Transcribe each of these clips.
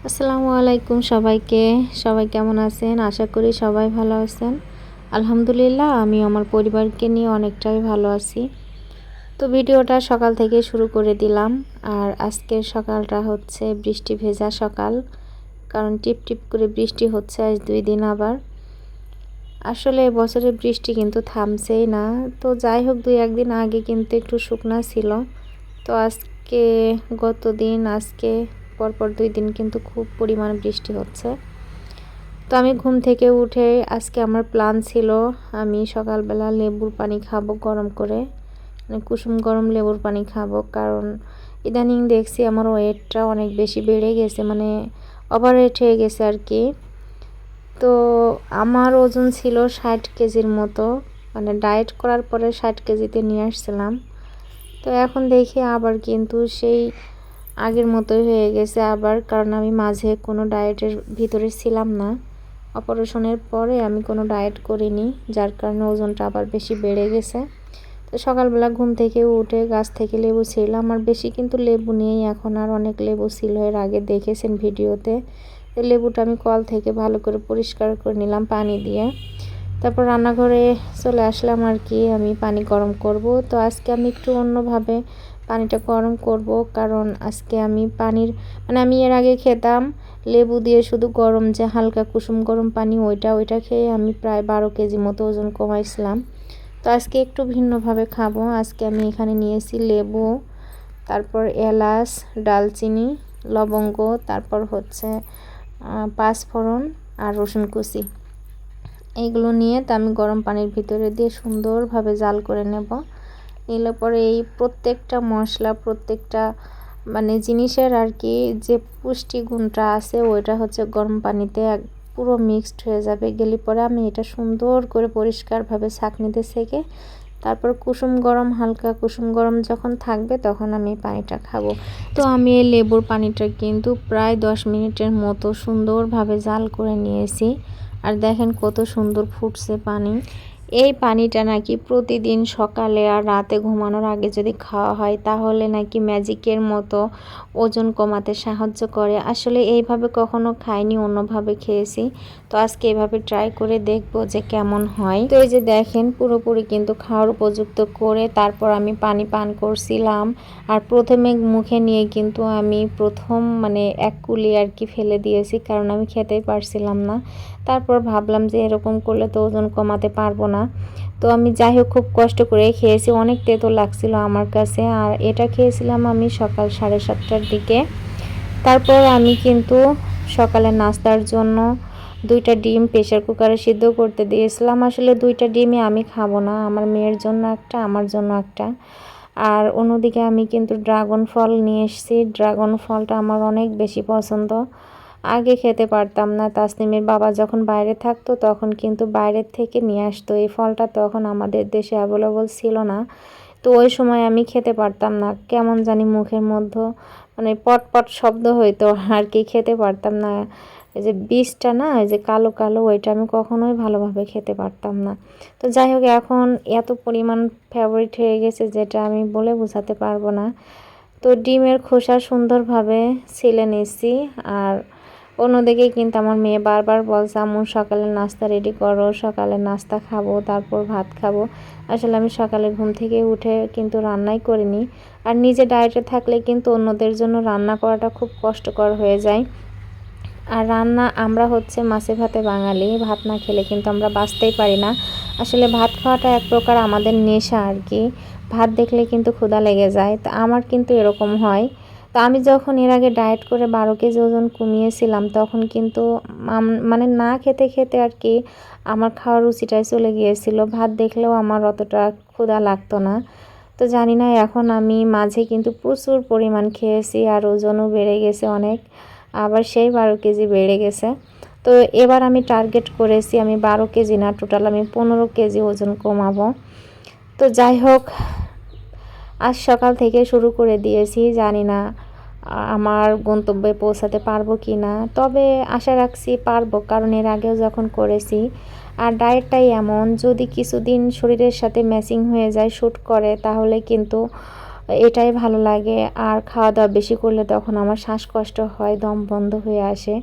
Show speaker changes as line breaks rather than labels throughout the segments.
আসসালামু আলাইকুম সবাইকে। সবাই কেমন আছেন? আশা করি সবাই ভালো আছেন। আলহামদুলিল্লাহ আমি আমার পরিবারকে নিয়ে অনেকটাই ভালো আছি। তো ভিডিওটা সকাল থেকে শুরু করে দিলাম। আর আজকের সকালটা হচ্ছে বৃষ্টি ভেজা সকাল। কারণ টিপ টিপ করে বৃষ্টি হচ্ছে আজ 2 দিন আবার। আসলে এবছরের বৃষ্টি কিন্তু থামছেই না। তো যাই হোক 2-1 দিন আগে কিন্তু একটু শুকনা ছিল। তো আজকে আজকে পরপর 2 দিন কিন্তু খুব পরিমাণে বৃষ্টি হচ্ছে। তো আমি ঘুম থেকে উঠে আজকে আমার প্ল্যান ছিল আমি সকালবেলা লেবুর পানি খাবো গরম করে, মানে কুসুম গরম লেবুর পানি খাবো। কারণ ইদানিং দেখছি আমার ওয়েটটা অনেক বেশি বেড়ে গেছে, মানে ওভার ওয়েট হয়ে গেছে আর কি। তো আমার ওজন ছিল 60 কেজির মতো, মানে ডায়েট করার পরে 60 কেজিতে নিয়ে আসছিলাম। তো এখন দেখি আবার কিন্তু সেই আগের মতোই হয়ে গেছে আবার, কারণ আমি মাঝে কোনো ডায়েটের ভিতরে ছিলাম না। অপারেশনের পরে আমি কোনো ডায়েট করিনি, যার কারণে ওজনটা আবার বেশি বেড়ে গেছে। তো সকালবেলা ঘুম থেকে উঠে গাছ থেকে লেবু ছিঁড়লাম। আর বেশি কিন্তু লেবু নেই এখন, আর অনেক লেবু ছিল এর আগে দেখেছেন ভিডিওতে। তো লেবুটা আমি কল থেকে ভালো করে পরিষ্কার করে নিলাম পানি দিয়ে। তারপর রান্নাঘরে চলে আসলাম আর কি, আমি পানি গরম করব। তো আজকে আমি একটু অন্যভাবে পানিটা গরম করব, কারণ আজকে আমি আমি এর আগে খেতাম লেবু দিয়ে শুধু গরম, যে হালকা কুসুম গরম পানি, ওইটা খেয়ে আমি প্রায় 12 কেজি মতো ওজন কমাইছিলাম। তো আজকে একটু ভিন্নভাবে খাবো। আজকে আমি এখানে নিয়েছি লেবু, তারপর এলাচ, দারচিনি, লবঙ্গ, তারপর হচ্ছে পাঁচফোড়ন আর রসুন কুচি। এইগুলো নিয়ে তো আমি গরম পানির ভিতরে দিয়ে সুন্দরভাবে জাল করে নেব। নিলে পরে এই প্রত্যেকটা মশলা, প্রত্যেকটা জিনিসের আর কি যে পুষ্টিগুণটা আছে ওইটা হচ্ছে গরম পানিতে পুরো মিক্সড হয়ে যাবে। গেলে পরে আমি এটা সুন্দর করে পরিষ্কারভাবে ছাঁকনিতে ছেঁকে তারপর হালকা কুসুম গরম যখন থাকবে তখন আমি পানিটা খাবো। তো আমি এই লেবুর পানিটা কিন্তু প্রায় 10 মিনিটের মতো সুন্দরভাবে জাল করে নিয়েছি। আর দেখেন কত সুন্দর ফুটছে পানি। এই পানিটা নাকি প্রতিদিন সকালে আর রাতে ঘুমানোর আগে যদি খাওয়া হয় তাহলে নাকি ম্যাজিকের মতো ওজন কমাতে সাহায্য করে। আসলে এইভাবে কখনো খাইনি, অন্যভাবে খেয়েছি। তো আজকে এভাবে ট্রাই করে দেখবো যে কেমন হয়। তো এই যে দেখেন পুরোপুরি কিন্তু খাওয়ার উপযুক্ত করে তারপর আমি পানি পান করছিলাম। আর প্রথমে মুখে নিয়ে কিন্তু আমি এক কুলি আর কি ফেলে দিয়েছি, কারণ আমি খেতেই পারছিলাম না। তারপর ভাবলাম যে এরকম করলে তো ওজন কমাতে পারবো না। তো আমি যাই হোক খুব কষ্ট করে খেয়েছি, অনেক তেতো লাগছিল আমার কাছে। আর এটা খেয়েছিলাম আমি সকাল 7:30টার দিকে। তারপর আমি কিন্তু সকালে নাস্তার জন্য 2টা ডিম প্রেসার কুকারে সিদ্ধ করতে দিয়েছিলাম। আসলে 2টা ডিমই আমি খাবো না, আমার মেয়ের জন্য একটা, আমার জন্য একটা। আর অন্যদিকে আমি কিন্তু ড্রাগন ফল নিয়ে এসেছি। ড্রাগন ফলটা আমার অনেক বেশি পছন্দ। আগে খেতে পারতাম না, তাসনিমের বাবা যখন বাইরে থাকতো তখন কিন্তু বাইরের থেকে নিয়ে আসতো এই ফলটা, তখন আমাদের দেশে অ্যাভেলেবল ছিল না। তো ওই সময় আমি খেতে পারতাম না, কেমন জানি মুখের মধ্যে পটপট শব্দ হইতো আর কি, খেতে পারতাম না। এই যে বীজটা না, এই যে কালো কালো, ওইটা আমি কখনোই ভালোভাবে খেতে পারতাম না। তো যাই হোক এখন এত পরিমাণ ফেভারিট হয়ে গেছে যেটা আমি বলে বোঝাতে পারবো না। তো ডিমের খোসা সুন্দরভাবে ছিলে নিচ্ছি। আর অন্যদিকে কিন্তু আমার মেয়ে বারবার বলছে আম্মু সকালে নাস্তা রেডি করো, সকালে নাস্তা খাবো, তারপর ভাত খাবো। আসলে আমি সকালে ঘুম থেকে উঠে কিন্তু রান্নাই করিনি। আর নিজে ডায়েটে থাকলে কিন্তু অন্যদের জন্য রান্না করাটা খুব কষ্টকর হয়ে যায়। আর আমরা হচ্ছে মাছে ভাতে বাঙালি, ভাত না খেলে কিন্তু আমরা বাঁচতেই পারি না। আসলে ভাত খাওয়াটা এক প্রকার আমাদের নেশা আর কি। ভাত দেখলে কিন্তু ক্ষুধা লেগে যায়, তো আমার কিন্তু এরকম হয়। তো আমি যখন এর আগে ডায়েট করে 12 কেজি ওজন কমিয়েছিলাম তখন কিন্তু না খেতে খেতে আর কি আমার খাওয়ার রুচিটাই চলে গিয়েছিল, ভাত দেখলেও আমার অতটা ক্ষুধা লাগতো না। তো জানি না, এখন আমি মাঝে কিন্তু প্রচুর পরিমাণ খেয়েছি আর ওজনও বেড়ে গেছে অনেক, আবার সেই 12 কেজি বেড়ে গেছে। তো এবার আমি টার্গেট করেছি আমি 12 কেজি না, টোটাল আমি 15 কেজি ওজন কমাবো। তো যাই হোক আজ সকাল থেকে শুরু করে দিয়েছি, জানি না আমার গন্তব্যে পৌঁছাতে পারবো কি না, তবে আশা রাখছি পারবো, কারণ এর আগেও যখন করেছি। আর ডায়েটটাই এমন, যদি কিছুদিন শরীরের সাথে ম্যাচিং হয়ে যায়, শ্যুট করে, তাহলে কিন্তু এটাই ভালো লাগে। আর খাওয়া দাওয়া বেশি করলে তখন আমার শ্বাসকষ্ট হয়, দম বন্ধ হয়ে আসে।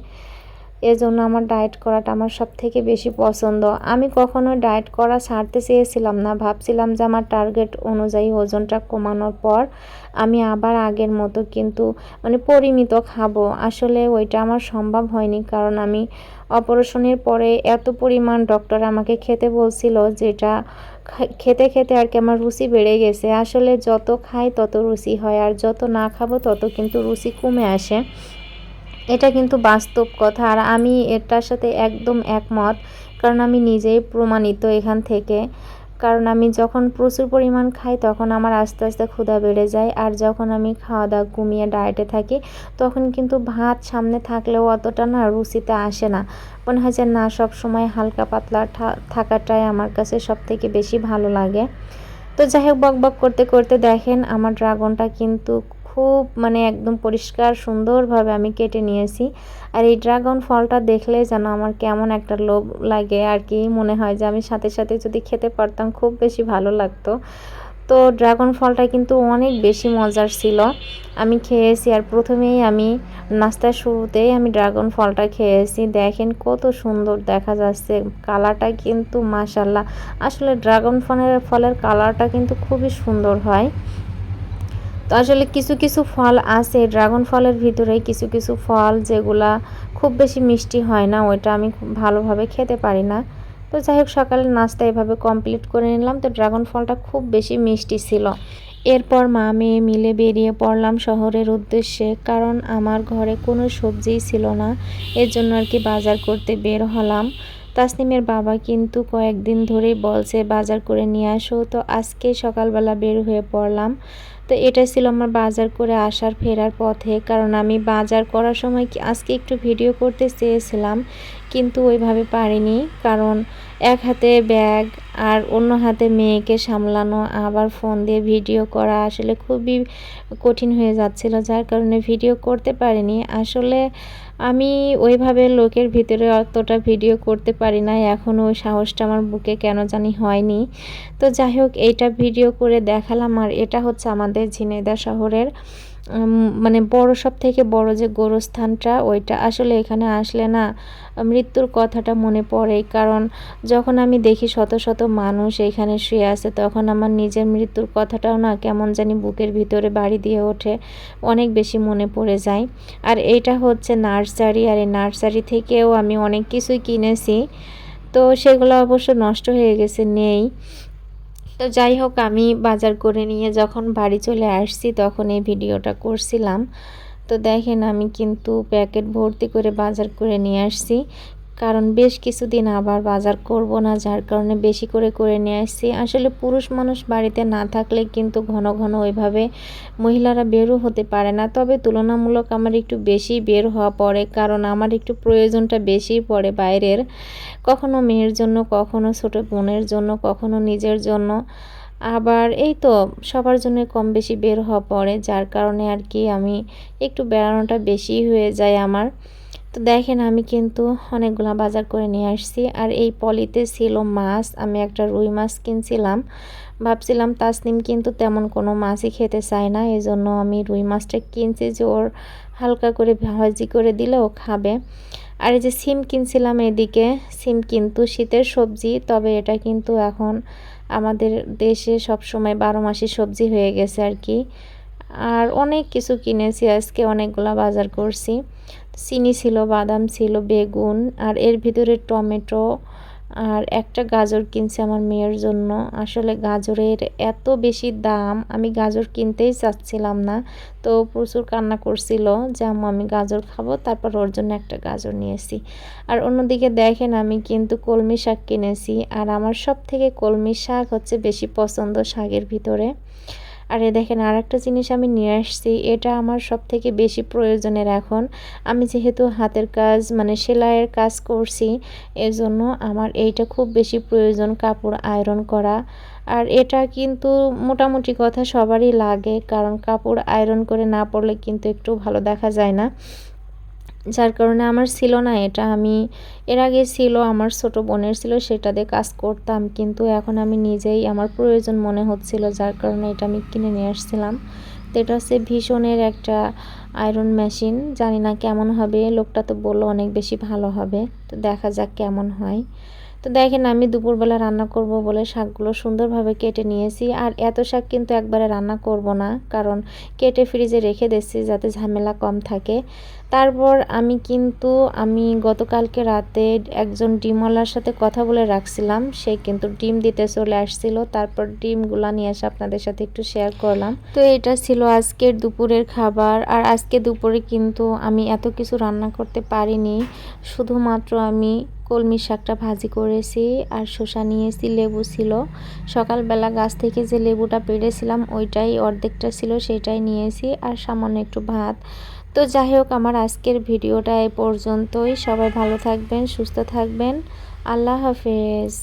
এজন্য আমার ডায়েট করাটা আমার সবথেকে বেশি পছন্দ। আমি কখনো ডায়েট করা ছাড়তে চেয়েছিলাম না। ভাবছিলাম যে আমার টার্গেট অনুযায়ী ওজনটা কমানোর পর আমি আবার আগের মতো কিন্তু মানে পরিমিত খাবো। আসলে ওইটা আমার সম্ভব হয়নি, কারণ আমি অপারেশনের পরে এত পরিমাণ ডক্টর আমাকে খেতে বলছিল, যেটা খেতে খেতে আর কি আমার রুচি বেড়ে গেছে। আসলে যত খাই তত রুচি হয়, আর যত না খাবো তত কিন্তু রুচি কমে আসে। এটা কিন্তু বাস্তব কথা, আর আমি এটার সাথে একদম একমত, কারণ আমি নিজেই প্রমাণিত এখান থেকে। কারণ আমি যখন প্রচুর পরিমাণ খাই তখন আমার আস্তে আস্তে ক্ষুধা বেড়ে যায়, আর যখন আমি খাওয়া দাওয়া কমিয়ে ডায়েটে থাকি তখন কিন্তু ভাত সামনে থাকলেও অতটা না রুচিতে আসে না। মনে হয় যে না, সব সময় হালকা পাতলা থাকাটাই আমার কাছে সবথেকে বেশি ভালো লাগে। তো যাই হোক, বকবক করতে করতে দেখেন আমার ড্রাগনটা কিন্তু খুব মানে একদম পরিষ্কার সুন্দরভাবে আমি কেটে নিয়েছি। আর এই ড্রাগন ফলটা দেখলে যেন আমার কেমন একটা লোভ লাগে আর কি, মনে হয় যে আমি সাথে সাথে যদি খেতে পারতাম খুব বেশি ভালো লাগতো। তো ড্রাগন ফলটা কিন্তু অনেক বেশি মজার ছিল। আমি খেয়েছি, আর প্রথমেই আমি নাস্তার শুরুতেই আমি ড্রাগন ফলটা খেয়েছি। দেখেন কত সুন্দর দেখা যাচ্ছে, কালারটা কিন্তু মাশাল্লাহ। আসলে ড্রাগন ফলের কালারটা কিন্তু খুবই সুন্দর হয়। তো আসলে কিছু কিছু ফল আছে ড্রাগন ফলের ভিতরে, কিছু কিছু ফল যেগুলা খুব বেশি মিষ্টি হয় না, ওইটা আমি খুব ভালোভাবে খেতে পারি না। তো যাই হোক, সকালের নাস্তা এভাবে কমপ্লিট করে নিলাম। তো ড্রাগন ফলটা খুব বেশি মিষ্টি ছিল। এরপর মা মেয়ে মিলে বেরিয়ে পড়লাম শহরের উদ্দেশ্যে, কারণ আমার ঘরে কোনো সবজিই ছিল না। এর জন্য আর কি বাজার করতে বের হলাম। তাসনিমের বাবা কিন্তু কয়েকদিন ধরেই বলছে বাজার করে নিয়ে আসো, তো আজকে সকালবেলা বের হয়ে পড়লাম। তো এটা ছিল আমার বাজার করে আসার ফেরার পথে, কারণ আমি বাজার করার সময় আজকে একটু ভিডিও করতে চেয়েছিলাম, কিন্তু ওইভাবে পারিনি। কারণ এক হাতে ব্যাগ আর অন্য হাতে মেয়েকে সামলানো, আবার ফোন দিয়ে ভিডিও করা আসলে খুবই কঠিন হয়ে যাচ্ছিল, যার কারণে ভিডিও করতে পারিনি। আসলে আমি ওইভাবে লোকের ভিতরে অতটা ভিডিও করতে পারি না, এখনও ওই সাহসটা আমার বুকে কেন জানি হয়নি। তো যাই হোক, এইটা ভিডিও করে দেখালাম। আর এটা হচ্ছে আমাদের ঝিনাইদহ শহরের মানে বড়, সব থেকে বড় যে গোরস্থানটা, ওইটা আসলে এখানে আসলে না মৃত্যুর কথাটা মনে পড়ে। কারণ যখন আমি দেখি শত শত মানুষ এখানে শুয়ে আছে, তখন আমার নিজের মৃত্যুর কথাটাও না কেমন জানি বুকের ভিতরে বাড়ি দিয়ে ওঠে, অনেক বেশি মনে পড়ে যায়। আর এইটা হচ্ছে নার্সারি, আর এই নার্সারি থেকেও আমি অনেক কিছুই কিনেছি, তো সেগুলো অবশ্য নষ্ট হয়ে গেছে, নেই। তো যাই হোক, আমি বাজার করে নিয়ে যখন বাড়ি চলে আসছি তখন এই ভিডিওটা করছিলাম। তো দেখেন আমি কিন্তু প্যাকেট ভর্তি করে বাজার করে নিয়ে আসছি, কারণ বেশ কিছুদিন আবার বাজার করব না, যার কারণে বেশি করে করে নিয়ে আসছি। আসলে পুরুষ মানুষ বাড়িতে না থাকলে কিন্তু ঘন ঘন ওইভাবে মহিলারা বেরও হতে পারে না, তবে তুলনামূলক আমার একটু বেশি বের হওয়া পড়ে, কারণ আমার একটু প্রয়োজনটা বেশি পড়ে বাইরের, কখনো মেয়ের জন্য, কখনো ছোট বোনের জন্য, কখনো নিজের জন্য। আবার এই তো সবার জন্য কম বেশি বের হওয়া পড়ে, যার কারণে আর কি আমি একটু বেড়ানোটা বেশি হয়ে যায় আমার। তো দেখেন আমি কিন্তু অনেকগুলো বাজার করে নিয়ে আসছি। আর এই পলিতে ছিল মাছ, আমি একটা রুই মাছ কিনছিলাম। ভাবছিলাম তাসনিম কিন্তু তেমন কোনো মাছই খেতে চায় না, এই জন্য আমি রুই মাছটা কিনছি যে ওর হালকা করে ভাজি করে দিলে ও খাবে। আর এই যে সিম কিনছিলাম, এদিকে সিম কিন্তু শীতের সবজি, তবে এটা কিন্তু এখন আমাদের দেশে সব সময় 12 মাসি সবজি হয়ে গেছে আর কি। আর অনেক কিছু কিনেছি, আজকে অনেকগুলা বাজার করছি। চিনি ছিল, বাদাম ছিল, বেগুন, আর এর ভিতরে টমেটো, আর একটা গাজর কিনছি আমার মেয়ের জন্য। আসলে গাজরের এত বেশি দাম, আমি গাজর কিনতেই চাচ্ছিলাম না, তো প্রচুর কান্না করছিল যে আম্মু আমি গাজর খাবো, তারপর ওর জন্য একটা গাজর নিয়েছি। আর অন্যদিকে দেখেন আমি কিন্তু কলমি শাক কিনেছি, আর আমার সব থেকে কলমি শাক হচ্ছে বেশি পছন্দ শাকের ভিতরে। আর এ দেখেন আর একটা জিনিস আমি নিয়ে আসছি, এটা আমার সব থেকে বেশি প্রয়োজনের এখন। আমি যেহেতু হাতের কাজ মানে সেলাইয়ের কাজ করছি, এজন্য আমার এইটা খুব বেশি প্রয়োজন, কাপড় আয়রন করা। আর এটা কিন্তু মোটামুটি কথা সবারই লাগে, কারণ কাপড় আয়রন করে না পরলে কিন্তু একটু ভালো দেখা যায় না। যার কারণে আমার ছিল না এটা। আমি এর আগে ছিল, আমার ছোট বোনের ছিল, সেটা দিয়ে কাজ করতাম, কিন্তু এখন আমি নিজেই আমার প্রয়োজন মনে হচ্ছিল, যার কারণে এটা আমি কিনে নিয়ে আসছিলাম। তো এটা হচ্ছে ভীষণের একটা আয়রন মেশিন, জানি না কেমন হবে, লোকটা তো বললো অনেক বেশি ভালো হবে, তো দেখা যাক কেমন হয়। তো দেখেন আমি দুপুরবেলা রান্না করব বলে শাকগুলো সুন্দরভাবে কেটে নিয়েছি। আর এত শাক কিন্তু একবারে রান্না করব না, কারণ কেটে ফ্রিজে রেখে দিচ্ছি যাতে ঝামেলা কম থাকে। তারপর আমি গতকালকে রাতে একজন ডিমওয়ালার সাথে কথা বলে রাখছিলাম, সে কিন্তু ডিম দিতে চলে আসছিল। তারপর ডিমগুলা নিয়ে এসে আপনাদের সাথে একটু শেয়ার করলাম। তো এটা ছিল আজকের দুপুরের খাবার। আর আজকে দুপুরে কিন্তু আমি এত কিছু রান্না করতে পারিনি, শুধুমাত্র আমি কলমি শাকটা ভাজি করেছি, আর শসা নিয়েছি, লেবু ছিল, সকালবেলা গাছ থেকে যে লেবুটা পেড়েছিলাম ওইটাই অর্ধেকটা ছিল, সেটাই নিয়েছি, আর সামান্য একটু ভাত। তো যাই হোক, আমার আজকের ভিডিওটা এ পর্যন্তই। সবাই ভালো থাকবেন, সুস্থ থাকবেন। আল্লাহ হাফেজ।